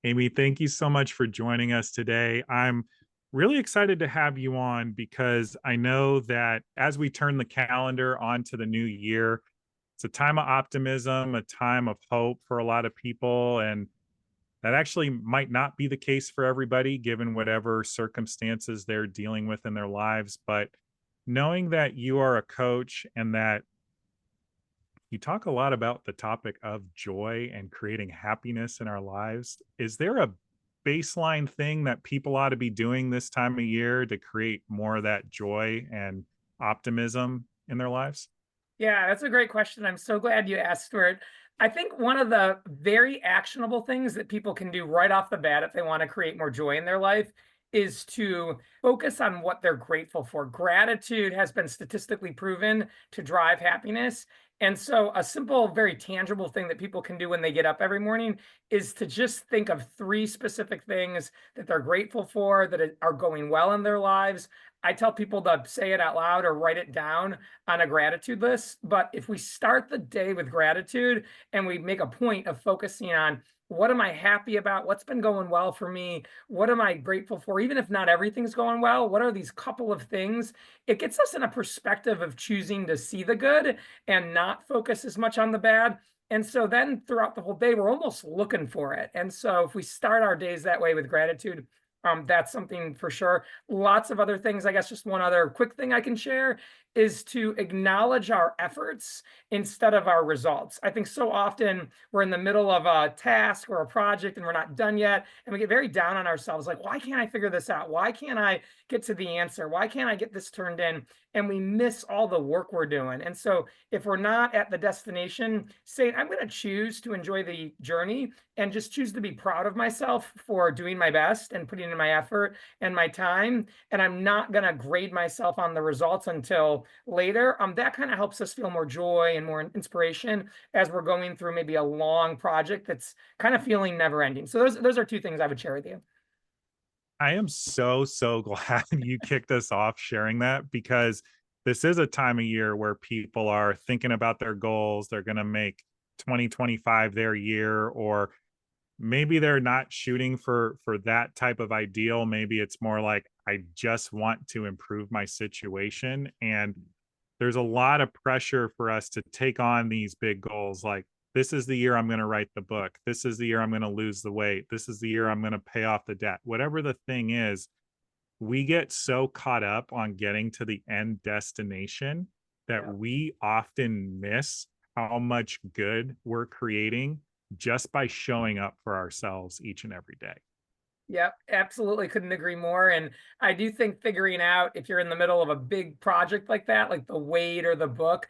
Amy, thank you so much for joining us today. I'm really excited to have you on because I know that as we turn the calendar onto the new year, it's a time of optimism, a time of hope for a lot of people. And that actually might not be the case for everybody, given whatever circumstances they're dealing with in their lives. But knowing that you are a coach and that you talk a lot about the topic of joy and creating happiness in our lives. Is there a baseline thing that people ought to be doing this time of year to create more of that joy and optimism in their lives? Yeah, that's a great question. I'm so glad you asked, Stuart. I think one of the very actionable things that people can do right off the bat if they want to create more joy in their life is to focus on what they're grateful for. Gratitude has been statistically proven to drive happiness. And so, a simple, very tangible thing that people can do when they get up every morning is to just think of three specific things that they're grateful for that are going well in their lives. I tell people to say it out loud or write it down on a gratitude list. But if we start the day with gratitude and we make a point of focusing on what am I happy about? What's been going well for me? What am I grateful for? Even if not everything's going well, what are these couple of things? It gets us in a perspective of choosing to see the good and not focus as much on the bad. And so then throughout the whole day, we're almost looking for it. And so if we start our days that way with gratitude, that's something for sure. Lots of other things. I guess just one other quick thing I can share is to acknowledge our efforts instead of our results. I think so often we're in the middle of a task or a project and we're not done yet. And we get very down on ourselves like, why can't I figure this out? Why can't I get to the answer? Why can't I get this turned in? And we miss all the work we're doing. And so if we're not at the destination, say, I'm going to choose to enjoy the journey and just choose to be proud of myself for doing my best and putting in my effort and my time. And I'm not going to grade myself on the results until later. That kind of helps us feel more joy and more inspiration as we're going through maybe a long project that's kind of feeling never ending. So those are two things I would share with you. I am so glad you kicked us off sharing that because this is a time of year where people are thinking about their goals. They're going to make 2025 their year, or maybe they're not shooting for that type of ideal. Maybe it's more like I just want to improve my situation, and there's a lot of pressure for us to take on these big goals like this is the year I'm going to write the book, this is the year I'm going to lose the weight, this is the year I'm going to pay off the debt, whatever the thing is. We get so caught up on getting to the end destination that Yeah. we often miss how much good we're creating just by showing up for ourselves each and every day. Yep, absolutely. Couldn't agree more. And I do think figuring out if you're in the middle of a big project like that, like the weight or the book,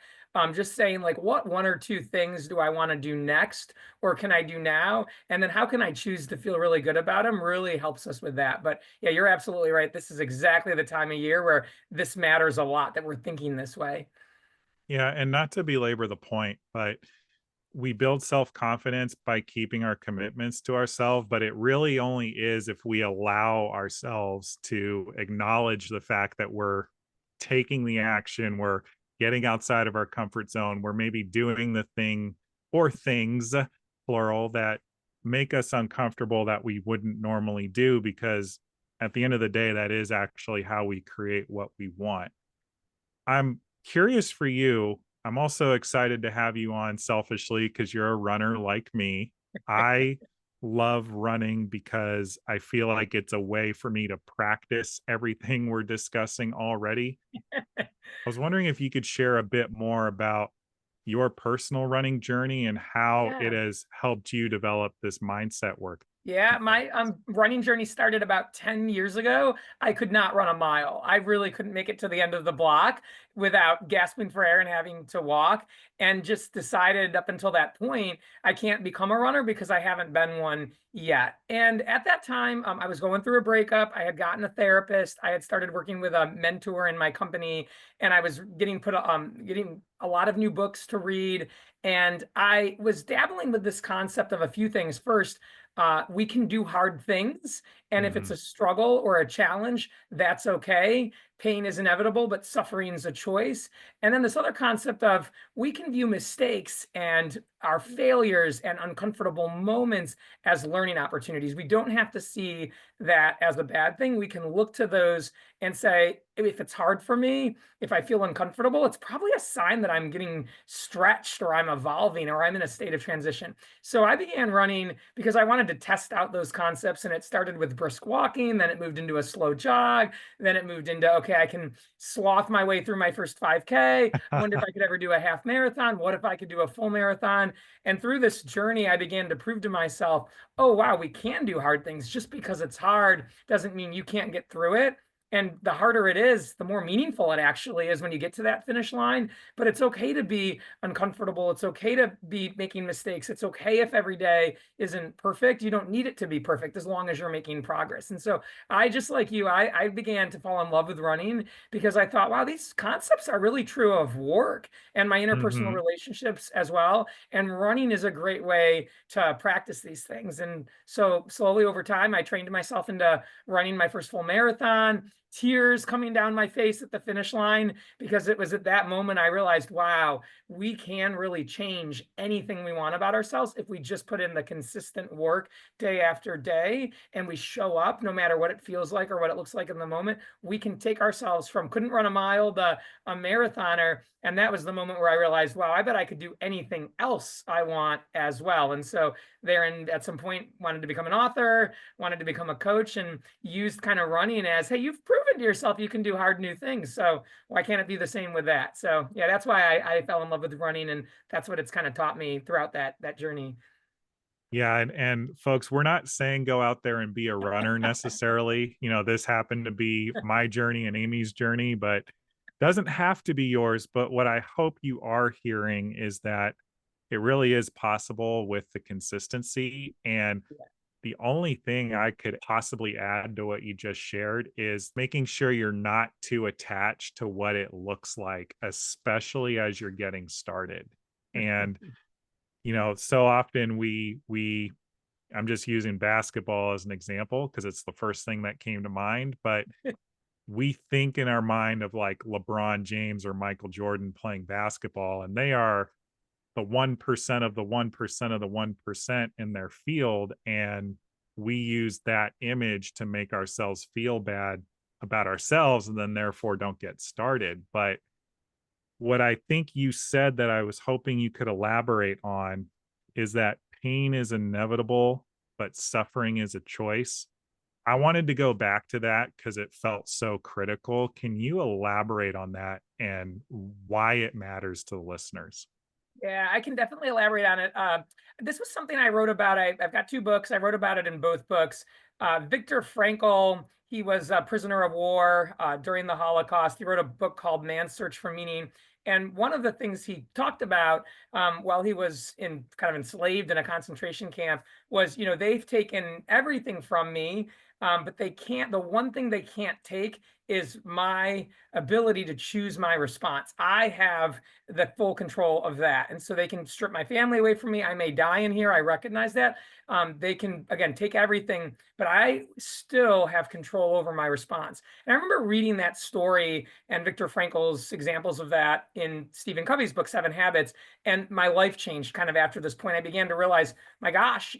just saying like, what one or two things do I want to do next, or can I do now? And then how can I choose to feel really good about them really helps us with that. But yeah, you're absolutely right. This is exactly the time of year where this matters a lot that we're thinking this way. Yeah, and not to belabor the point, but we build self-confidence by keeping our commitments to ourselves, but it really only is if we allow ourselves to acknowledge the fact that we're taking the action, we're getting outside of our comfort zone, we're maybe doing the thing or things, plural, that make us uncomfortable that we wouldn't normally do, because at the end of the day, that is actually how we create what we want. I'm curious for you. I'm also excited to have you on selfishly because you're a runner like me. I love running because I feel like it's a way for me to practice everything we're discussing already. I was wondering if you could share a bit more about your personal running journey and how it Yeah. has helped you develop this mindset work Yeah, you've done. my running journey started about 10 years ago. I could not run a mile. I really couldn't make it to the end of the block without gasping for air and having to walk. And just decided up until that point, I can't become a runner because I haven't been one yet. And at that time, I was going through a breakup. I had gotten a therapist. I had started working with a mentor in my company, and I was getting a lot of new books to read. And I was dabbling with this concept of a few things. First, we can do hard things And if it's Mhm. a struggle or a challenge, that's okay. Pain is inevitable, but suffering is a choice. And then this other concept of we can view mistakes and our failures and uncomfortable moments as learning opportunities. We don't have to see that as a bad thing. We can look to those and say, if it's hard for me, if I feel uncomfortable, it's probably a sign that I'm getting stretched or I'm evolving or I'm in a state of transition. So I began running because I wanted to test out those concepts. And it started with brisk walking, then it moved into a slow jog, then it moved into, okay, I can sloth my way through my first 5K. I wonder if I could ever do a half marathon. What if I could do a full marathon? And through this journey, I began to prove to myself, oh, wow, we can do hard things. Just because it's hard doesn't mean you can't get through it. And the harder it is, the more meaningful it actually is when you get to that finish line. But it's okay to be uncomfortable. It's okay to be making mistakes. It's okay if every day isn't perfect. You don't need it to be perfect as long as you're making progress. And so I, just like you, I began to fall in love with running because I thought, wow, these concepts are really true of work and my interpersonal Mhm. relationships as well. And running is a great way to practice these things. And so slowly over time, I trained myself into running my first full marathon, tears coming down my face at the finish line, because it was at that moment I realized, wow, we can really change anything we want about ourselves if we just put in the consistent work day after day and we show up no matter what it feels like or what it looks like in the moment. We can take ourselves from couldn't run a mile to a marathoner. And that was the moment where I realized, wow, I bet I could do anything else I want as well. And so therein at some point wanted to become an author, wanted to become a coach, and used kind of running as, hey, you've proven to yourself you can do hard new things. So why can't it be the same with that? So yeah, that's why I fell in love with running, and that's what it's kind of taught me throughout that journey. Yeah, and folks, we're not saying go out there and be a runner necessarily. This happened to be my journey and Amy's journey, but doesn't have to be yours. But what I hope you are hearing is that it really is possible with the consistency. And the only thing I could possibly add to what you just shared is making sure you're not too attached to what it looks like, especially as you're getting started. And so often we I'm just using basketball as an example because it's the first thing that came to mind, but we think in our mind of like LeBron James or Michael Jordan playing basketball, and they are the 1% of the 1% of the 1% in their field. And we use that image to make ourselves feel bad about ourselves and then therefore don't get started. But what I think you said that I was hoping you could elaborate on is that pain is inevitable, but suffering is a choice. I wanted to go back to that because it felt so critical. Can you elaborate on that and why it matters to the listeners? Yeah, I can definitely elaborate on it. This was something I wrote about. I've got two books. I wrote about it in both books. Viktor Frankl, he was a prisoner of war during the Holocaust. He wrote a book called Man's Search for Meaning. And one of the things he talked about while he was in kind of enslaved in a concentration camp was, they've taken everything from me, but they can't, the one thing they can't take is my ability to choose my response. I have the full control of that. And so they can strip my family away from me. I may die in here. I recognize that. They can, again, take everything, but I still have control over my response. And I remember reading that story and Viktor Frankl's examples of that in Stephen Covey's book, Seven Habits. And my life changed kind of after this point. I began to realize, my gosh,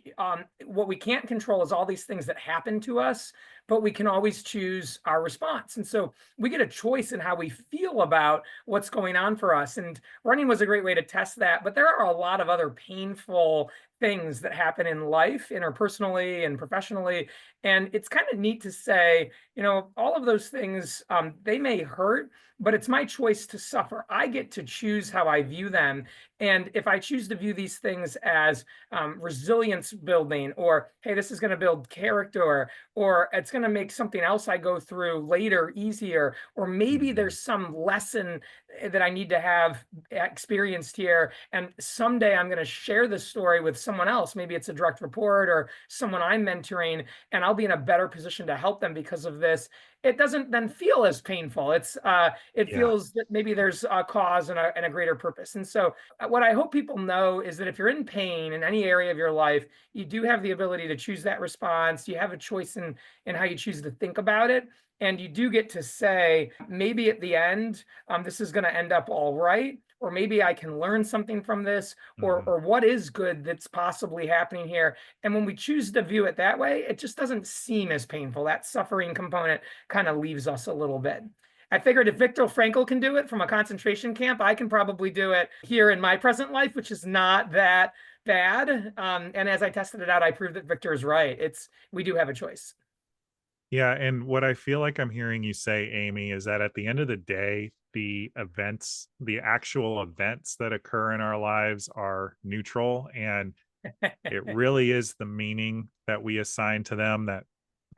what we can't control is all these things that happen to us, but we can always choose our response. And so we get a choice in how we feel about what's going on for us. And running was a great way to test that. But there are a lot of other painful things that happen in life, interpersonally and professionally. And it's kind of neat to say, all of those things, they may hurt, but it's my choice to suffer. I get to choose how I view them. And if I choose to view these things as resilience building, or, hey, this is going to build character, or it's going to make something else I go through later easier, or maybe Mhm. there's some lesson that I need to have experienced here. And someday I'm going to share this story with someone else. Maybe it's a direct report or someone I'm mentoring, and I'll be in a better position to help them because of this. it doesn't then feel as painful. It Yeah. feels that maybe there's a cause and a greater purpose. And so what I hope people know is that if you're in pain in any area of your life, you do have the ability to choose that response. You have a choice in how you choose to think about it. And you do get to say, maybe at the end, this is going to end up all right, or maybe I can learn something from this, Mhm. or what is good that's possibly happening here. And when we choose to view it that way, it just doesn't seem as painful. That suffering component kind of leaves us a little bit. I figured if Viktor Frankl can do it from a concentration camp, I can probably do it here in my present life, which is not that bad. And as I tested it out, I proved that Victor is right. We do have a choice. Yeah, and what I feel like I'm hearing you say, Amy, is that at the end of the day, the events, the actual events that occur in our lives are neutral, and it really is the meaning that we assign to them that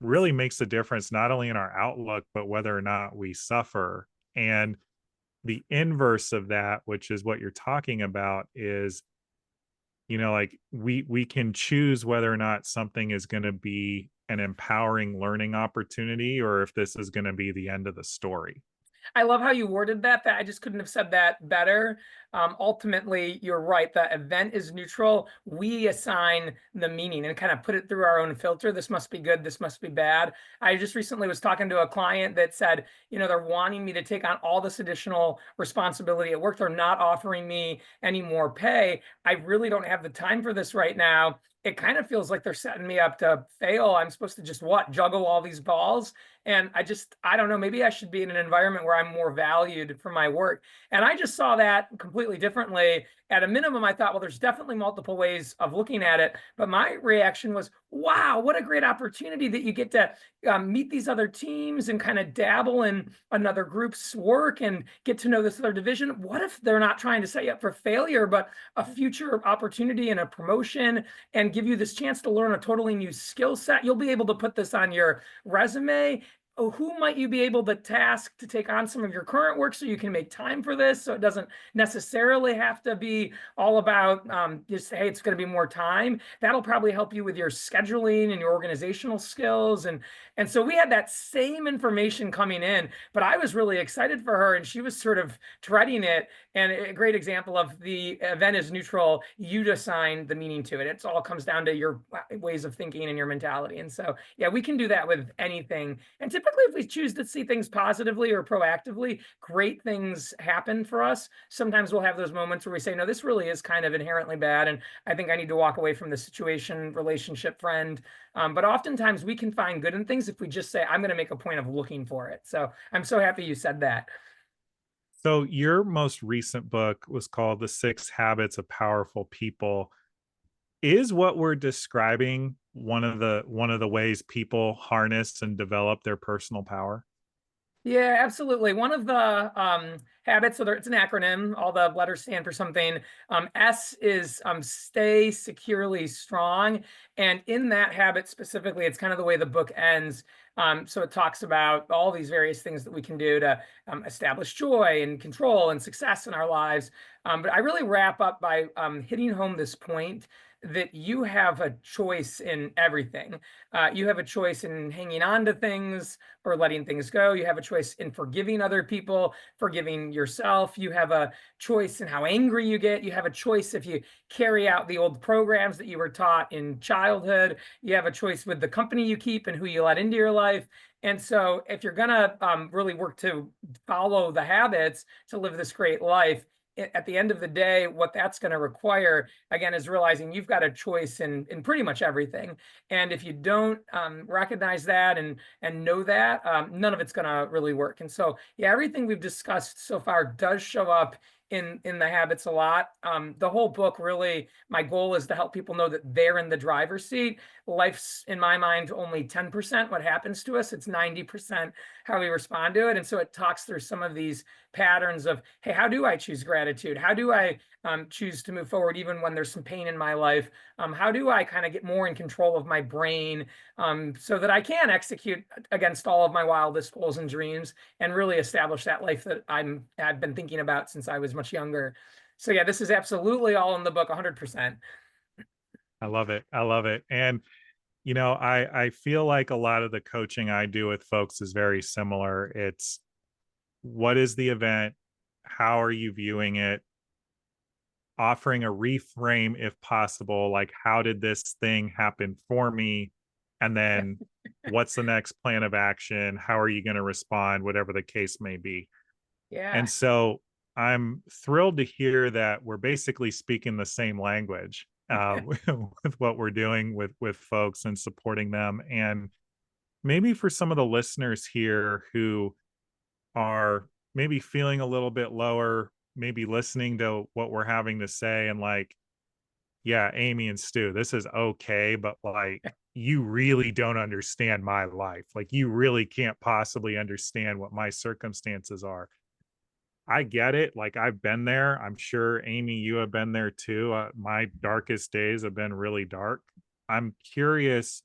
really makes a difference, not only in our outlook, but whether or not we suffer. And the inverse of that, which is what you're talking about, is, like we can choose whether or not something is going to be an empowering learning opportunity or if this is going to be the end of the story. I love how you worded that. That I just couldn't have said that better. Ultimately, you're right. The event is neutral. We assign the meaning and kind of put it through our own filter. This must be good. This must be bad. I just recently was talking to a client that said, they're wanting me to take on all this additional responsibility at work. They're not offering me any more pay. I really don't have the time for this right now. It kind of feels like they're setting me up to fail. I'm supposed to just juggle all these balls. And I don't know, maybe I should be in an environment where I'm more valued for my work. And I just saw that completely differently. At a minimum, I thought, well, there's definitely multiple ways of looking at it. But my reaction was, wow, what a great opportunity that you get to meet these other teams and kind of dabble in another group's work and get to know this other division. What if they're not trying to set you up for failure, but a future opportunity and a promotion, and give you this chance to learn a totally new skill set? You'll be able to put this on your resume. Oh, who might you be able to task to take on some of your current work so you can make time for this, so it doesn't necessarily have to be all about just, hey, it's going to be more time. That'll probably help you with your scheduling and your organizational skills. And so we had that same information coming in, but I was really excited for her, and she was sort of dreading it. And a great example of the event is neutral. You assign the meaning to it. It all comes down to your ways of thinking and your mentality. And so, yeah, we can do that with anything. And typically, if we choose to see things positively or proactively, great things happen for us. Sometimes we'll have those moments where we say, no, this really is kind of inherently bad, and I think I need to walk away from the situation, relationship, friend. But oftentimes we can find good in things if we just say, I'm going to make a point of looking for it. So I'm so happy you said that. So your most recent book was called The Six Habits of Powerful People. Is what we're describing one of the ways people harness and develop their personal power? Yeah, absolutely. One of the habits, it's an acronym, all the letters stand for something. S is stay securely strong. And in that habit specifically, it's kind of the way the book ends. So it talks about all these various things that we can do to establish joy and control and success in our lives. But I really wrap up by hitting home this point that you have a choice in everything. You have a choice in hanging on to things or letting things go. You have a choice in forgiving other people, forgiving yourself. You have a choice in how angry you get. You have a choice if you carry out the old programs that you were taught in childhood. You have a choice with the company you keep and who you let into your life. And so if you're going to really work to follow the habits to live this great life, at the end of the day, what that's going to require, again, is realizing you've got a choice in pretty much everything. And if you don't recognize that and know that, none of it's going to really work. And so, yeah, everything we've discussed so far does show up in the habits a lot. The whole book, really, my goal is to help people know that they're in the driver's seat. Life's, in my mind, only 10% what happens to us. It's 90% how we respond to it. And so it talks through some of these patterns of, hey, how do I choose gratitude? How do I choose to move forward even when there's some pain in my life? How do I kind of get more in control of my brain so that I can execute against all of my wildest goals and dreams and really establish that life that I've been thinking about since I was much younger. So yeah, this is absolutely all in the book, 100%. I love it. I love it. And I feel like a lot of the coaching I do with folks is very similar. It's what is the event? How are you viewing it? Offering a reframe if possible, like how did this thing happen for me? And then what's the next plan of action? How are you going to respond, whatever the case may be? Yeah. And so I'm thrilled to hear that we're basically speaking the same language with what we're doing with folks and supporting them. And maybe for some of the listeners here who are maybe feeling a little bit lower, maybe listening to what we're having to say and like, yeah, Amy and Stu, this is okay, but like, you really don't understand my life. Like, you really can't possibly understand what my circumstances are. I get it. Like, I've been there. I'm sure, Amy, you have been there too. My darkest days have been really dark. I'm curious,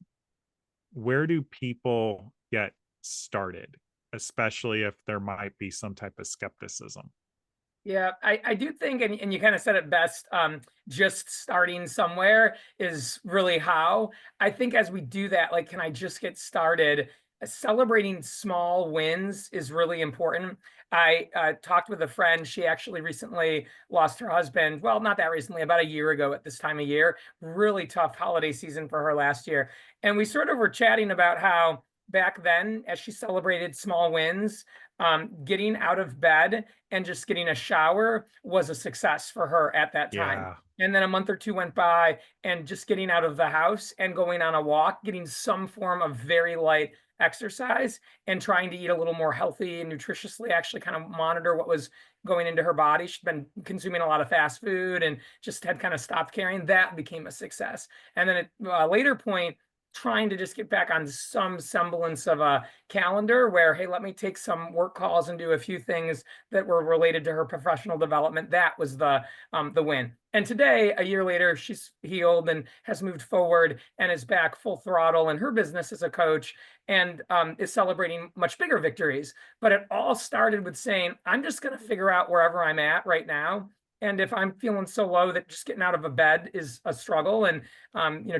where do people get started, especially if there might be some type of skepticism? Yeah, I do think, and you kind of said it best, just starting somewhere is really how. I think as we do that, like, can I just get started? Celebrating small wins is really important. I talked with a friend. She actually recently lost her husband. Well, not that recently, about a year ago at this time of year. Really tough holiday season for her last year. And we sort of were chatting about how back then, as she celebrated small wins, getting out of bed and just getting a shower was a success for her at that time. Yeah. And then a month or two went by, and just getting out of the house and going on a walk, getting some form of very light exercise and trying to eat a little more healthy and nutritiously, actually kind of monitor what was going into her body. She'd been consuming a lot of fast food and just had kind of stopped caring. That became a success. And then at a later point, trying to just get back on some semblance of a calendar where, hey, let me take some work calls and do a few things that were related to her professional development. That was the win. And today, a year later, she's healed and has moved forward and is back full throttle in her business as a coach, and is celebrating much bigger victories. But it all started with saying, I'm just going to figure out wherever I'm at right now. And if I'm feeling so low that just getting out of a bed is a struggle, and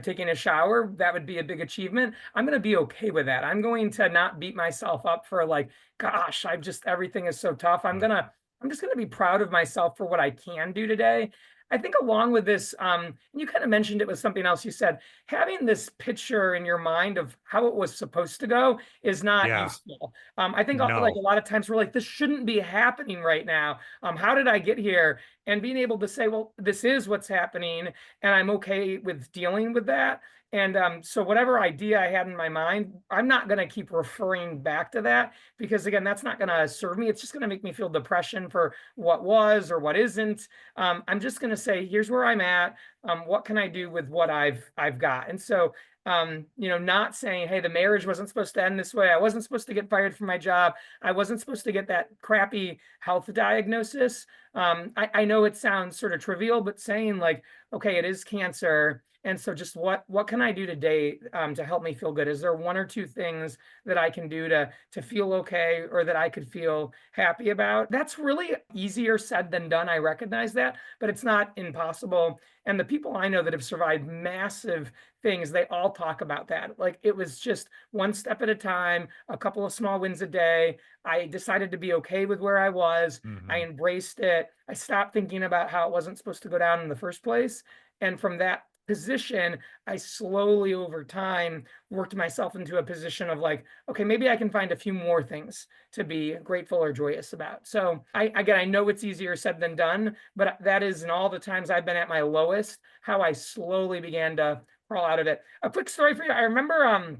taking a shower, that would be a big achievement, I'm going to be okay with that. I'm going to not beat myself up for like, gosh, everything is so tough. Mhm. I'm just going to be proud of myself for what I can do today. I think along with this, and you kind of mentioned it was something else you said, having this picture in your mind of how it was supposed to go is not Yeah. useful. I think like a No. lot of times we're like, this shouldn't be happening right now. How did I get here? And being able to say, well, this is what's happening, and I'm okay with dealing with that. And so whatever idea I had in my mind, I'm not going to keep referring back to that, because again, that's not going to serve me. It's just going to make me feel depression for what was or what isn't. I'm just going to say, here's where I'm at. What can I do with what I've got? And so not saying, hey, the marriage wasn't supposed to end this way. I wasn't supposed to get fired from my job. I wasn't supposed to get that crappy health diagnosis. I know it sounds sort of trivial, but saying like, okay, it is cancer. And so just what can I do today to help me feel good? Is there one or two things that I can do to feel okay, or that I could feel happy about? That's really easier said than done. I recognize that, but it's not impossible. And the people I know that have survived massive things, they all talk about that. Like, it was just one step at a time, a couple of small wins a day. I decided to be okay with where I was. I Mhm. embraced it. I stopped thinking about how it wasn't supposed to go down in the first place. And from that position, I slowly over time worked myself into a position of like, okay, maybe I can find a few more things to be grateful or joyous about. So I know it's easier said than done, but that is, in all the times I've been at my lowest, how I slowly began to crawl out of it. A quick story for you. I remember I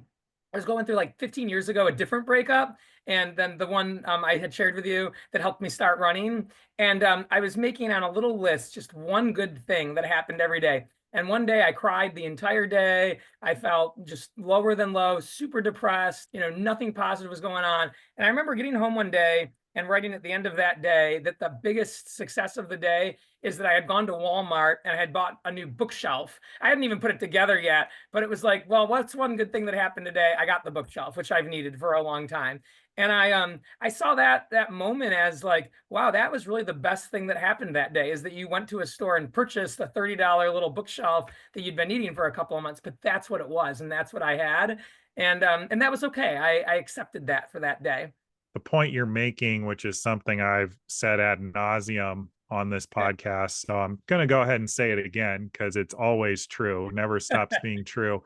was going through like 15 years ago a different breakup, and then the one I had shared with you that helped me start running. And I was making on a little list just one good thing that happened every day. And one day I cried the entire day. I felt just lower than low, super depressed. Nothing positive was going on. And I remember getting home one day and writing at the end of that day that the biggest success of the day is that I had gone to Walmart and I had bought a new bookshelf. I hadn't even put it together yet, but it was like, well, what's one good thing that happened today? I got the bookshelf, which I've needed for a long time. And I saw that moment as like, wow, that was really the best thing that happened that day, is that you went to a store and purchased a $30 little bookshelf that you'd been needing for a couple of months, but that's what it was, and that's what I had. And that was okay. I accepted that for that day. The point you're making, which is something I've said ad nauseum on this podcast, so I'm going to go ahead and say it again because it's always true, never stops being true.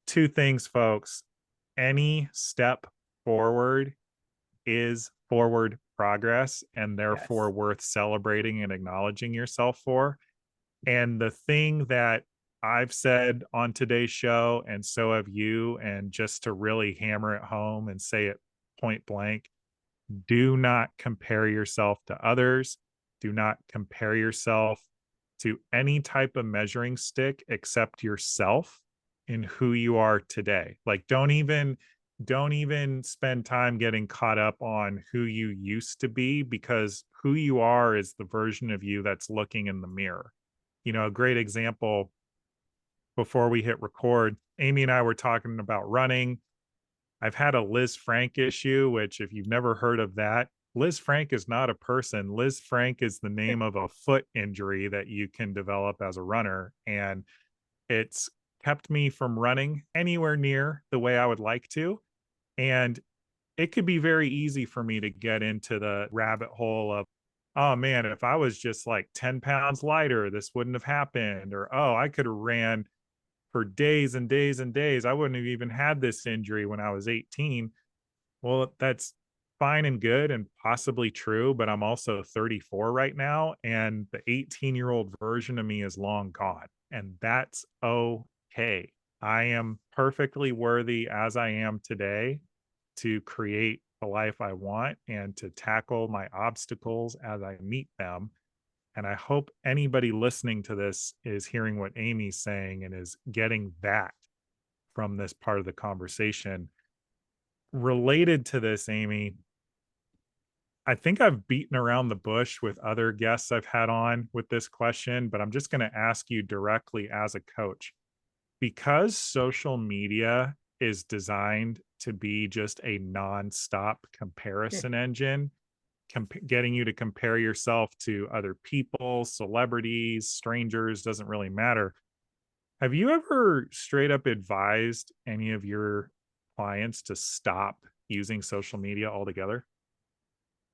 Two things, folks. Any step forward is forward progress and therefore Yes. worth celebrating and acknowledging yourself for. And the thing that I've said on today's show, and so have you, and just to really hammer it home and say it point blank, do not compare yourself to others. Do not compare yourself to any type of measuring stick except yourself in who you are today. Like don't even spend time getting caught up on who you used to be, because who you are is the version of you that's looking in the mirror. A great example, before we hit record, Amy and I were talking about running. I've had a Liz Frank issue, which, if you've never heard of that, Liz Frank is not a person. Liz Frank is the name of a foot injury that you can develop as a runner. And it's kept me from running anywhere near the way I would like to. And it could be very easy for me to get into the rabbit hole of, oh man, if I was just like 10 pounds lighter, this wouldn't have happened. Or, oh, I could have ran for days and days and days. I wouldn't have even had this injury when I was 18. Well, that's fine and good and possibly true, but I'm also 34 right now. And the 18-year-old version of me is long gone. And that's okay. I am perfectly worthy as I am today to create the life I want and to tackle my obstacles as I meet them. And I hope anybody listening to this is hearing what Amy's saying and is getting that from this part of the conversation. Related to this, Amy, I think I've beaten around the bush with other guests I've had on with this question, but I'm just going to ask you directly as a coach. Because social media is designed to be just a nonstop comparison engine, getting you to compare yourself to other people, celebrities, strangers, doesn't really matter. Have you ever straight up advised any of your clients to stop using social media altogether?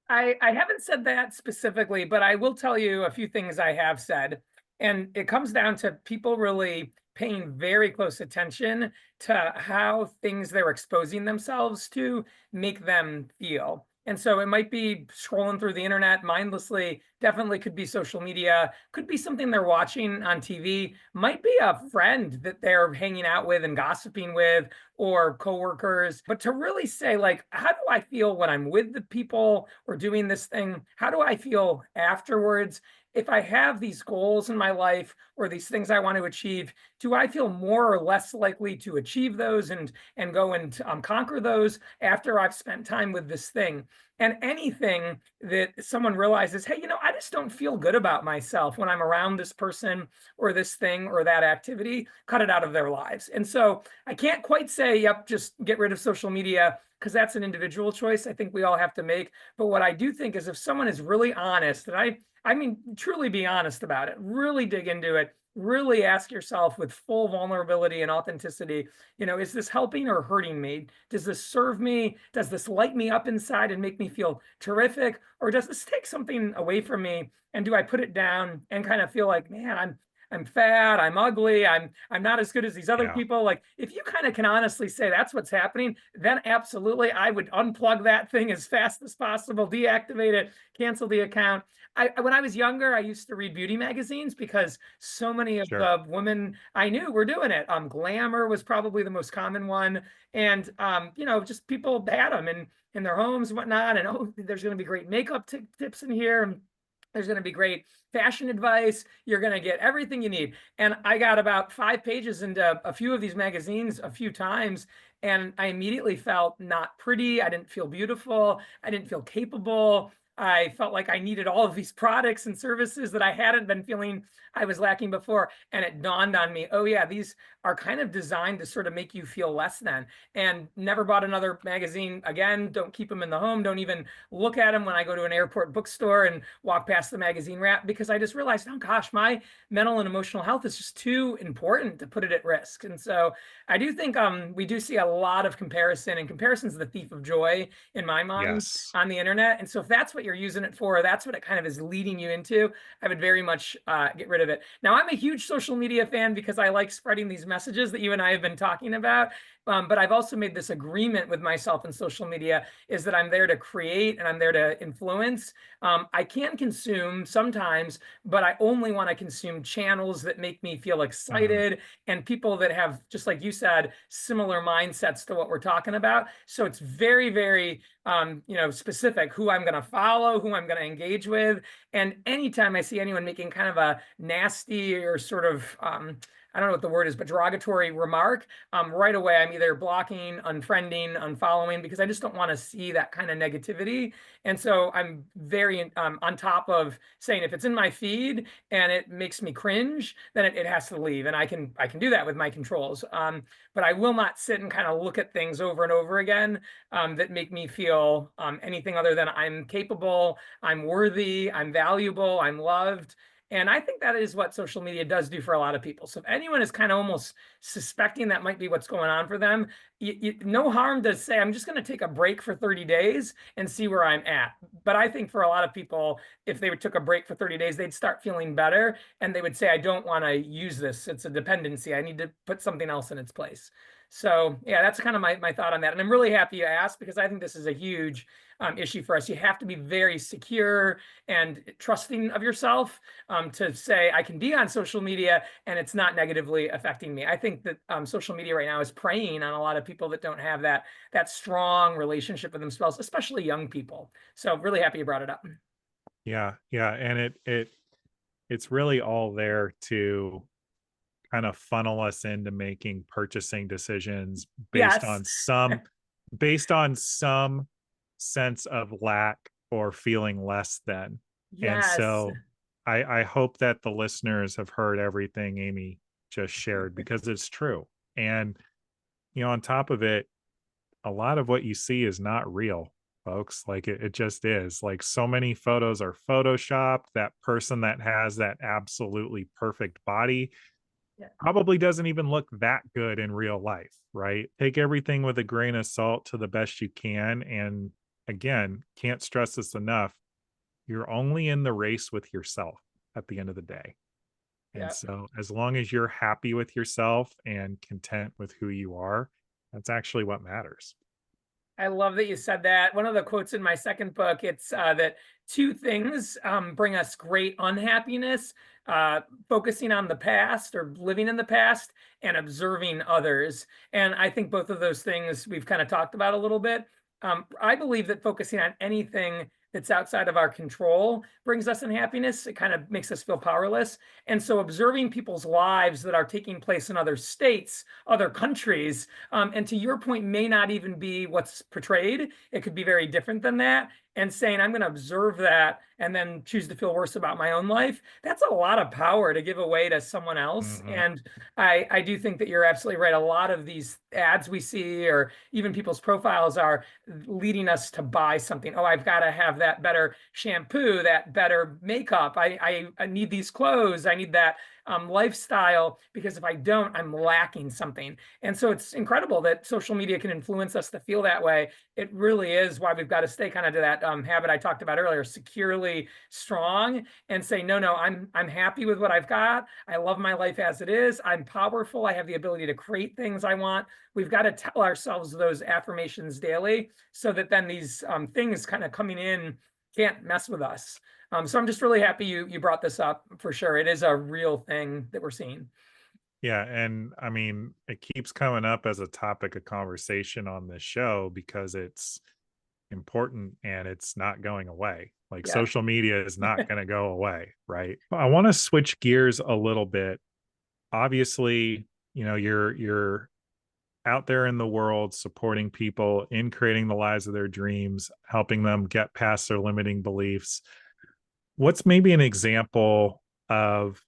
I haven't said that specifically, but I will tell you a few things I have said. And it comes down to people really paying very close attention to how things they're exposing themselves to make them feel. And so it might be scrolling through the internet mindlessly, definitely could be social media, could be something they're watching on TV, might be a friend that they're hanging out with and gossiping with, or coworkers. But to really say, like, how do I feel when I'm with the people or doing this thing? How do I feel afterwards? If I have these goals in my life or these things I want to achieve, do I feel more or less likely to achieve those and go and conquer those after I've spent time with this thing? And anything that someone realizes, hey, I just don't feel good about myself when I'm around this person or this thing or that activity, cut it out of their lives. And so I can't quite say, yep, just get rid of social media, because that's an individual choice I think we all have to make. But what I do think is, if someone is really honest, and I mean, truly be honest about it, really dig into it, really ask yourself with full vulnerability and authenticity, is this helping or hurting me? Does this serve me? Does this light me up inside and make me feel terrific? Or does this take something away from me? And do I put it down and kind of feel like, man, I'm fat, I'm ugly, I'm not as good as these other Yeah. people. Like, if you kind of can honestly say that's what's happening, then absolutely I would unplug that thing as fast as possible, deactivate it, cancel the account. When I was younger, I used to read beauty magazines because so many of Sure. the women I knew were doing it. Glamour was probably the most common one. And just people had them in their homes and whatnot. And oh, there's going to be great makeup tips in here. There's going to be great fashion advice. You're going to get everything you need. And I got about 5 pages into a few of these magazines a few times. And I immediately felt not pretty. I didn't feel beautiful. I didn't feel capable. I felt like I needed all of these products and services that I hadn't been feeling I was lacking before. And it dawned on me, oh, yeah, these are kind of designed to sort of make you feel less than. And never bought another magazine again. Don't keep them in the home. Don't even look at them when I go to an airport bookstore and walk past the magazine rack, because I just realized, oh gosh, my mental and emotional health is just too important to put it at risk. And so I do think we do see a lot of comparison, and comparison's the thief of joy in my mind Yes. on the internet. And so if that's what you're using it for, that's what it kind of is leading you into, I would very much get rid of it. Now, I'm a huge social media fan because I like spreading these messages that you and I have been talking about. But I've also made this agreement with myself in social media, is that I'm there to create and I'm there to influence. I can consume sometimes, but I only want to consume channels that make me feel Mhm. excited, and people that have, just like you said, similar mindsets to what we're talking about. So it's very, very specific who I'm going to follow, who I'm going to engage with. And anytime I see anyone making kind of a nasty or sort of I don't know what the word is, but derogatory remark, right away I'm either blocking, unfriending, unfollowing, because I just don't want to see that kind of negativity. And so I'm very on top of saying, if it's in my feed and it makes me cringe, then it has to leave. And I can do that with my controls. But I will not sit and kind of look at things over and over again that make me feel anything other than I'm capable, I'm worthy, I'm valuable, I'm loved. And I think that is what social media does do for a lot of people. So if anyone is kind of almost suspecting that might be what's going on for them, no harm to say, I'm just going to take a break for 30 days and see where I'm at. But I think for a lot of people, if they took a break for 30 days, they'd start feeling better and they would say, I don't want to use this. It's a dependency. I need to put something else in its place. So yeah, that's kind of my thought on that. And I'm really happy you asked, because I think this is a huge issue for us. You have to be very secure and trusting of yourself to say, I can be on social media and it's not negatively affecting me. I think that social media right now is preying on a lot of people that don't have that strong relationship with themselves, especially young people. So really happy you brought it up. Yeah, yeah, and it's really all there to kind of funnel us into making purchasing decisions Yes. based on some sense of lack or feeling less than. And Yes. so I hope that the listeners have heard everything Amy just shared, because it's true. And on top of it, a lot of what you see is not real, folks. Like it just is. Like, so many photos are photoshopped. That person that has that absolutely perfect body Yeah. probably doesn't even look that good in real life, right? Take everything with a grain of salt to the best you can. And again, can't stress this enough. You're only in the race with yourself at the end of the day. And Yeah. so, as long as you're happy with yourself and content with who you are, that's actually what matters. I love that you said that. One of the quotes in my second book, it's that two things bring us great unhappiness: focusing on the past or living in the past, and observing others. And I think both of those things we've kind of talked about a little bit. I believe that focusing on anything that's outside of our control brings us unhappiness. It kind of makes us feel powerless. And so observing people's lives that are taking place in other states, other countries, and to your point, may not even be what's portrayed. It could be very different than that. And saying, I'm going to observe that and then choose to feel worse about my own life, that's a lot of power to give away to someone else. Mhm. And I do think that you're absolutely right. A lot of these ads we see, or even people's profiles, are leading us to buy something. Oh, I've got to have that better shampoo, that better makeup. I need these clothes. I need that lifestyle, because if I don't, I'm lacking something. And so it's incredible that social media can influence us to feel that way. It really is why we've got to stay kind of to that habit I talked about earlier, securely strong, and say, no, no, I'm happy with what I've got. I love my life as it is. I'm powerful. I have the ability to create things I want. We've got to tell ourselves those affirmations daily, so that then these things kind of coming in can't mess with us. So I'm just really happy you brought this up, for sure. It is a real thing that we're seeing. Yeah, and I mean, it keeps coming up as a topic of conversation on this show because it's important and it's not going away. Like, Yeah. social media is not going to go away, right? I want to switch gears a little bit. Obviously, you're out there in the world, supporting people in creating the lives of their dreams, helping them get past their limiting beliefs. What's maybe an example of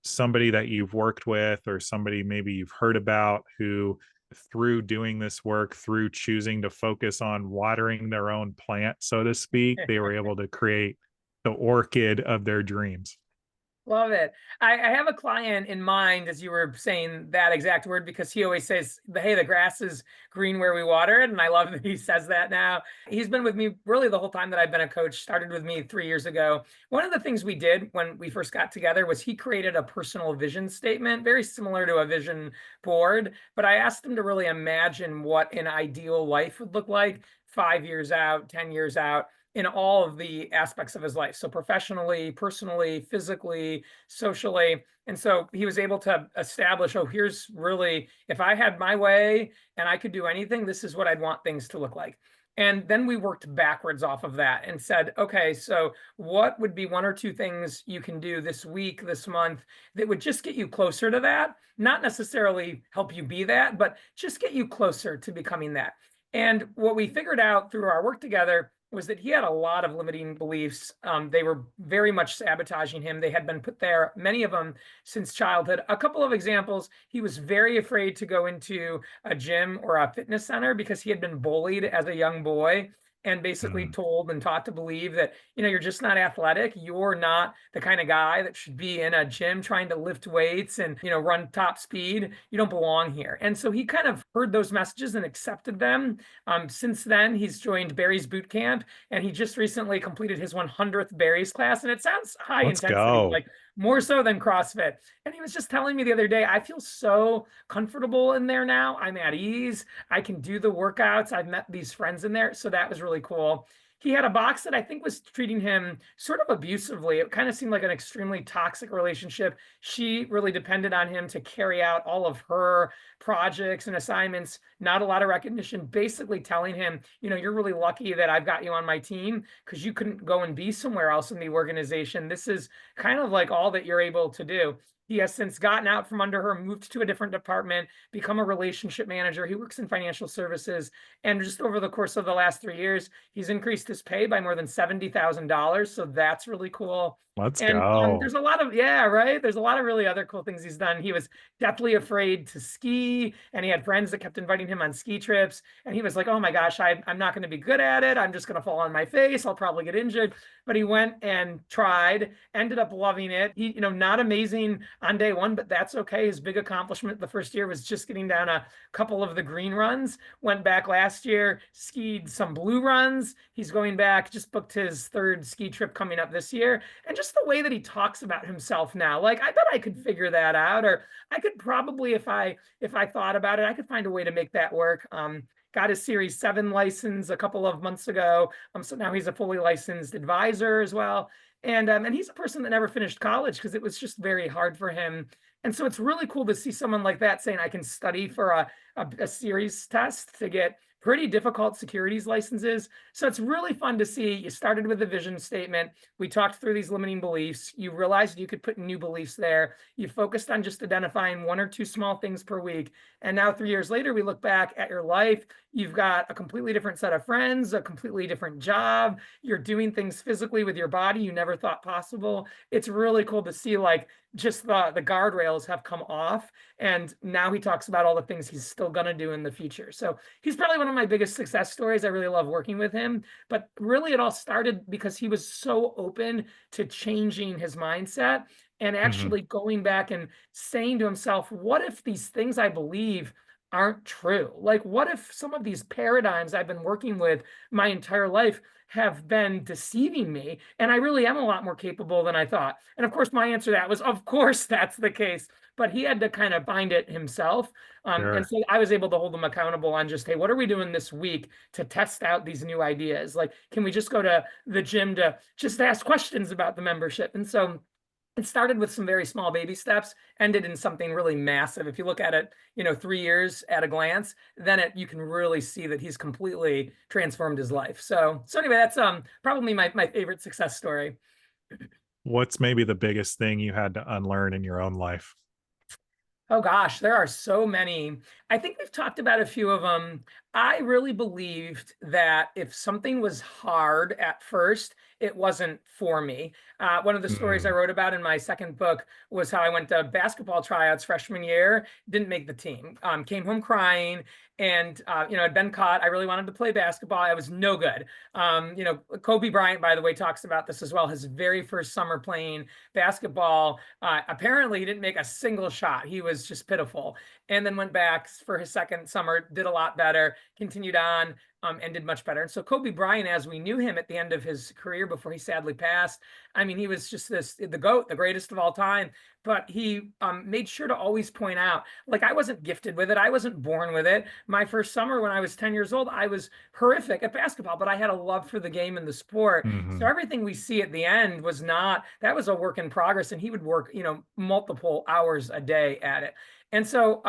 somebody that you've worked with or somebody maybe you've heard about who through doing this work, through choosing to focus on watering their own plant, so to speak, they were able to create the orchid of their dreams? Love it. I have a client in mind as you were saying that exact word because he always says, hey, the grass is green where we water it. And I love that he says that now. He's been with me really the whole time that I've been a coach, started with me 3 years ago. One of the things we did when we first got together was he created a personal vision statement, very similar to a vision board. But I asked him to really imagine what an ideal life would look like 5 years out, 10 years out, in all of the aspects of his life. So professionally, personally, physically, socially. And so he was able to establish, oh, here's really, if I had my way and I could do anything, this is what I'd want things to look like. And then we worked backwards off of that and said, okay, so what would be one or two things you can do this week, this month that would just get you closer to that? Not necessarily help you be that, but just get you closer to becoming that. And what we figured out through our work together was that he had a lot of limiting beliefs. They were very much sabotaging him. They had been put there, many of them, since childhood. A couple of examples, he was very afraid to go into a gym or a fitness center because he had been bullied as a young boy and basically Mm, told and taught to believe that, you're just not athletic. You're not the kind of guy that should be in a gym trying to lift weights and, run top speed. You don't belong here. And so he kind of heard those messages and accepted them. Since then, he's joined Barry's boot camp and he just recently completed his 100th Barry's class. And it sounds high let's intensity, go. like more so than CrossFit. And he was just telling me the other day, I feel so comfortable in there now. I'm at ease. I can do the workouts. I've met these friends in there. So that was really cool. He had a box that I think was treating him sort of abusively. It kind of seemed like an extremely toxic relationship. She really depended on him to carry out all of her projects and assignments, not a lot of recognition, basically telling him, you're really lucky that I've got you on my team because you couldn't go and be somewhere else in the organization. This is kind of like all that you're able to do. He has since gotten out from under her, moved to a different department, become a relationship manager. He works in financial services. And just over the course of the last 3 years, he's increased his pay by more than $70,000. So that's really cool. Let's And go. there's a lot of, yeah, right. There's a lot of really other cool things he's done. He was deathly afraid to ski, and he had friends that kept inviting him on ski trips. And he was like, oh my gosh, I'm not going to be good at it. I'm just going to fall on my face. I'll probably get injured. But he went and tried, ended up loving it. He, not amazing on day one, but that's okay. His big accomplishment the first year was just getting down a couple of the green runs. Went back last year, skied some blue runs. He's going back, just booked his third ski trip coming up this year. And just the way that he talks about himself now, like I bet I could figure that out, or I could probably, if I thought about it, I could find a way to make that work. Got his Series 7 license a couple of months ago. So now he's a fully licensed advisor as well. And he's a person that never finished college because it was just very hard for him. And so it's really cool to see someone like that saying, I can study for a series test to get pretty difficult securities licenses. So it's really fun to see. You started with a vision statement. We talked through these limiting beliefs. You realized you could put new beliefs there. You focused on just identifying one or two small things per week. And now 3 years later, we look back at your life. You've got a completely different set of friends, a completely different job. You're doing things physically with your body you never thought possible. It's really cool to see like just the guardrails have come off. And now he talks about all the things he's still going to do in the future. So he's probably one of my biggest success stories. I really love working with him. But really, it all started because he was so open to changing his mindset and Mhm. actually going back and saying to himself, what if these things I believe aren't true? Like, what if some of these paradigms I've been working with my entire life have been deceiving me and I really am a lot more capable than I thought? And of course, my answer to that was, of course, that's the case. But he had to kind of find it himself. And Sure. so I was able to hold him accountable on just, hey, what are we doing this week to test out these new ideas? Like, can we just go to the gym to just ask questions about the membership? And so it started with some very small baby steps, ended in something really massive. If you look at it, 3 years at a glance, then you can really see that he's completely transformed his life. So anyway, that's probably my favorite success story. What's maybe the biggest thing you had to unlearn in your own life? Oh gosh, there are so many. I think we've talked about a few of them. I really believed that if something was hard at first, it wasn't for me. One of the stories I Mm, wrote about in my second book was how I went to basketball tryouts freshman year, didn't make the team, came home crying, and I'd been caught. I really wanted to play basketball. I was no good. Kobe Bryant, by the way, talks about this as well. His very first summer playing basketball, apparently he didn't make a single shot. He was just pitiful. And then went back for his second summer, did a lot better, continued on, and did much better. And so Kobe Bryant, as we knew him at the end of his career before he sadly passed, I mean, he was just the GOAT, the greatest of all time. But he made sure to always point out, like, I wasn't gifted with it. I wasn't born with it. My first summer when I was 10 years old, I was horrific at basketball, but I had a love for the game and the sport. So mhm. everything we see at the end was not, that was a work in progress. And he would work, multiple hours a day at it. And so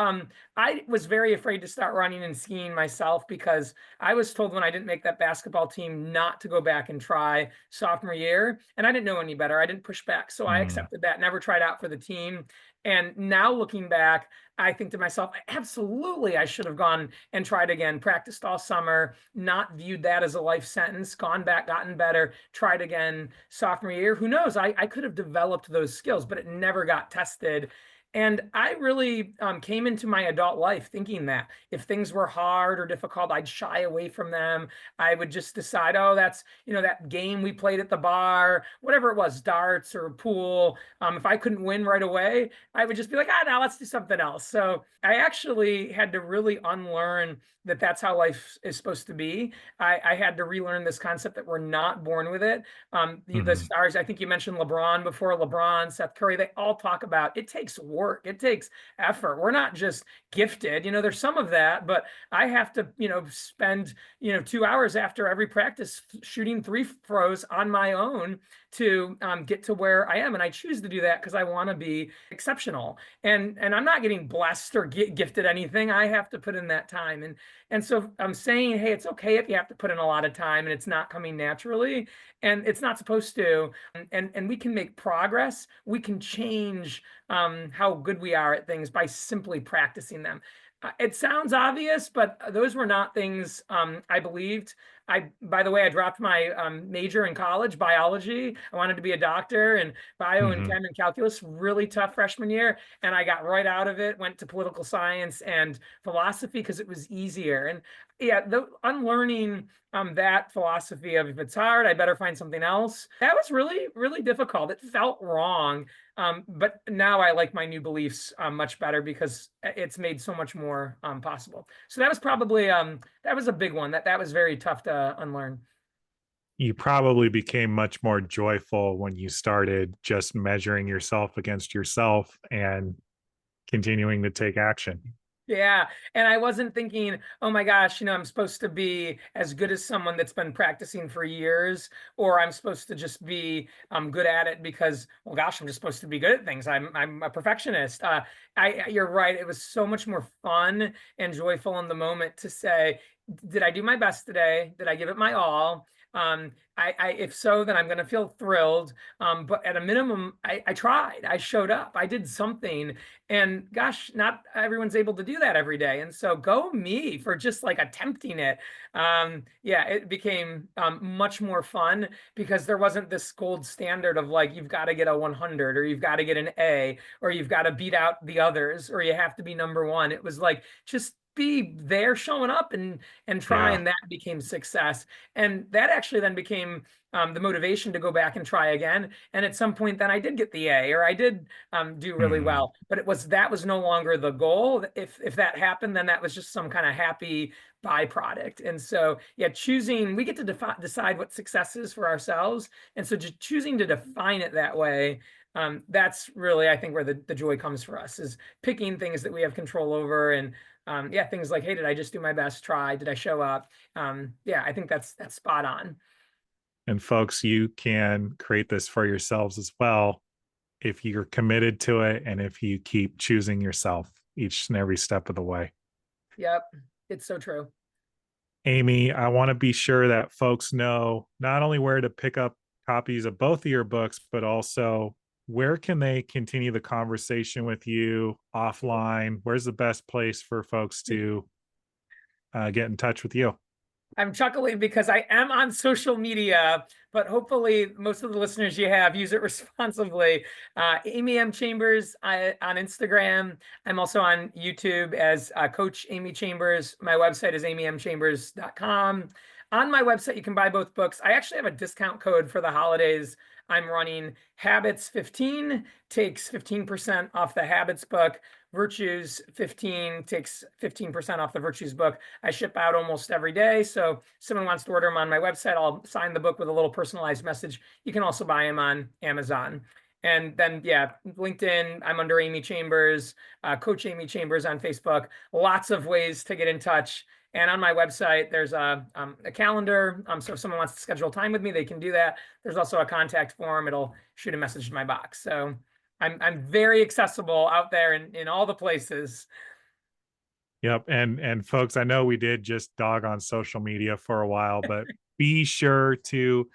I was very afraid to start running and skiing myself because I was told when I didn't make that basketball team not to go back and try sophomore year. And I didn't know any better. I didn't push back. So I Mm, accepted that, never tried out for the team. And now looking back, I think to myself, absolutely, I should have gone and tried again, practiced all summer, not viewed that as a life sentence, gone back, gotten better, tried again sophomore year. Who knows? I could have developed those skills, but it never got tested. And I really came into my adult life thinking that if things were hard or difficult, I'd shy away from them. I would just decide, oh, that's, that game we played at the bar, whatever it was, darts or pool. If I couldn't win right away, I would just be like, now let's do something else. So I actually had to really unlearn that that's how life is supposed to be. I had to relearn this concept that we're not born with it. The mhm. stars, I think you mentioned LeBron before, LeBron, Seth Curry, they all talk about it takes work, it takes effort. We're not just gifted, there's some of that, but I have to, spend, 2 hours after every practice shooting three throws on my own to get to where I am. And I choose to do that because I want to be exceptional. And I'm not getting blessed or gifted anything. I have to put in that time. And so I'm saying, hey, it's okay if you have to put in a lot of time and it's not coming naturally, and it's not supposed to. And we can make progress. We can change how good we are at things by simply practicing them. It sounds obvious, but those were not things I believed. By the way, I dropped my major in college, biology. I wanted to be a doctor, and bio and Mhm. chem and calculus, really tough freshman year. And I got right out of it, went to political science and philosophy because it was easier. And yeah, the unlearning that philosophy of if it's hard, I better find something else. That was really, really difficult. It felt wrong. But now I like my new beliefs much better because it's made so much more possible. So that was probably that was a big one. That was very tough to unlearn. You probably became much more joyful when you started just measuring yourself against yourself and continuing to take action. Yeah. And I wasn't thinking, oh my gosh, I'm supposed to be as good as someone that's been practicing for years, or I'm supposed to just be good at it because, well, gosh, I'm just supposed to be good at things. I'm a perfectionist. You're right. It was so much more fun and joyful in the moment to say, did I do my best today? Did I give it my all? If so, then I'm going to feel thrilled. But at a minimum, I tried. I showed up. I did something. And gosh, not everyone's able to do that every day. And so go me for just like attempting it. Yeah, it became much more fun because there wasn't this gold standard of like, you've got to get a 100 or you've got to get an A or you've got to beat out the others or you have to be number one. It was like, just be there showing up and try, Yeah. and that became success. And that actually then became the motivation to go back and try again. And at some point then I did get the A or I did do really Mhm. well. But that was no longer the goal. If that happened, then that was just some kind of happy byproduct. And so yeah, we get to decide what success is for ourselves. And so just choosing to define it that way, that's really, I think, where the joy comes for us, is picking things that we have control over. And yeah, things like, hey, did I just do my best try? Did I show up? Yeah, I think that's spot on. And folks, you can create this for yourselves as well if you're committed to it and if you keep choosing yourself each and every step of the way. Yep, it's so true. Amy, I want to be sure that folks know not only where to pick up copies of both of your books, but also where can they continue the conversation with you offline? Where's the best place for folks to get in touch with you? I'm chuckling because I am on social media, but hopefully most of the listeners you have use it responsibly. Amy M. Chambers on Instagram. I'm also on YouTube as Coach Amy Chambers. My website is amymchambers.com. On my website, you can buy both books. I actually have a discount code for the holidays. I'm running Habits 15, takes 15% off the Habits book. Virtues 15 takes 15% off the Virtues book. I ship out almost every day. So if someone wants to order them on my website, I'll sign the book with a little personalized message. You can also buy them on Amazon. And then, yeah, LinkedIn, I'm under Amy Chambers, Coach Amy Chambers on Facebook. Lots of ways to get in touch. And on my website, there's a calendar. So if someone wants to schedule time with me, they can do that. There's also a contact form. It'll shoot a message to my box. So I'm very accessible out there in all the places. Yep. And folks, I know we did just dog on social media for a while, but be sure to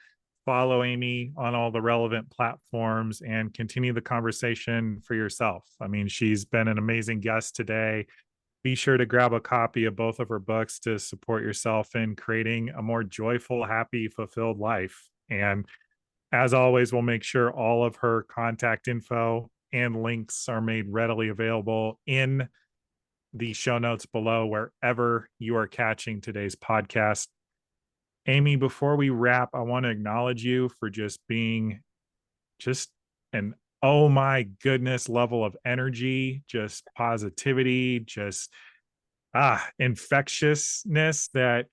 follow Amy on all the relevant platforms and continue the conversation for yourself. I mean, she's been an amazing guest today. Be sure to grab a copy of both of her books to support yourself in creating a more joyful, happy, fulfilled life. And as always, we'll make sure all of her contact info and links are made readily available in the show notes below, wherever you are catching today's podcast. Amy, before we wrap, I want to acknowledge you for just being just an oh my goodness level of energy, just positivity, just infectiousness that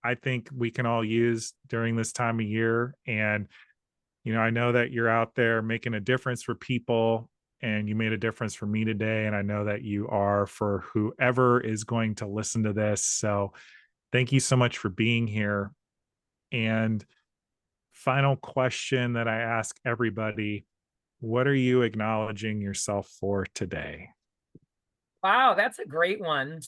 I think we can all use during this time of year. And I know that you're out there making a difference for people, and you made a difference for me today. And I know that you are for whoever is going to listen to this. So thank you so much for being here. And final question that I ask everybody: what are you acknowledging yourself for today? Wow, that's a great one.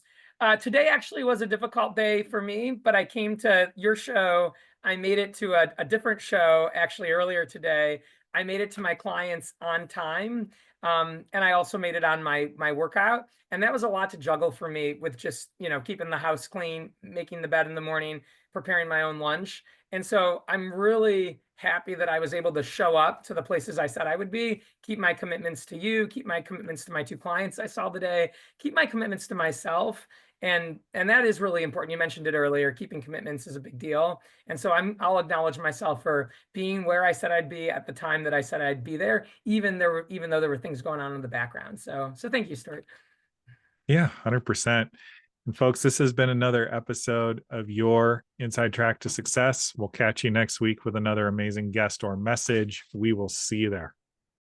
Today actually was a difficult day for me, but I came to your show. I made it to a different show actually earlier today. I made it to my clients on time. And I also made it on my workout. And that was a lot to juggle for me with just, keeping the house clean, making the bed in the morning, preparing my own lunch. And so I'm really happy that I was able to show up to the places I said I would be, keep my commitments to you, keep my commitments to my two clients I saw today, keep my commitments to myself. And that is really important. You mentioned it earlier. Keeping commitments is a big deal. And so I'll acknowledge myself for being where I said I'd be at the time that I said I'd be there, even though there were things going on in the background. So thank you, Stuart. Yeah, 100%. And folks, this has been another episode of your Inside Track to Success. We'll catch you next week with another amazing guest or message. We will see you there.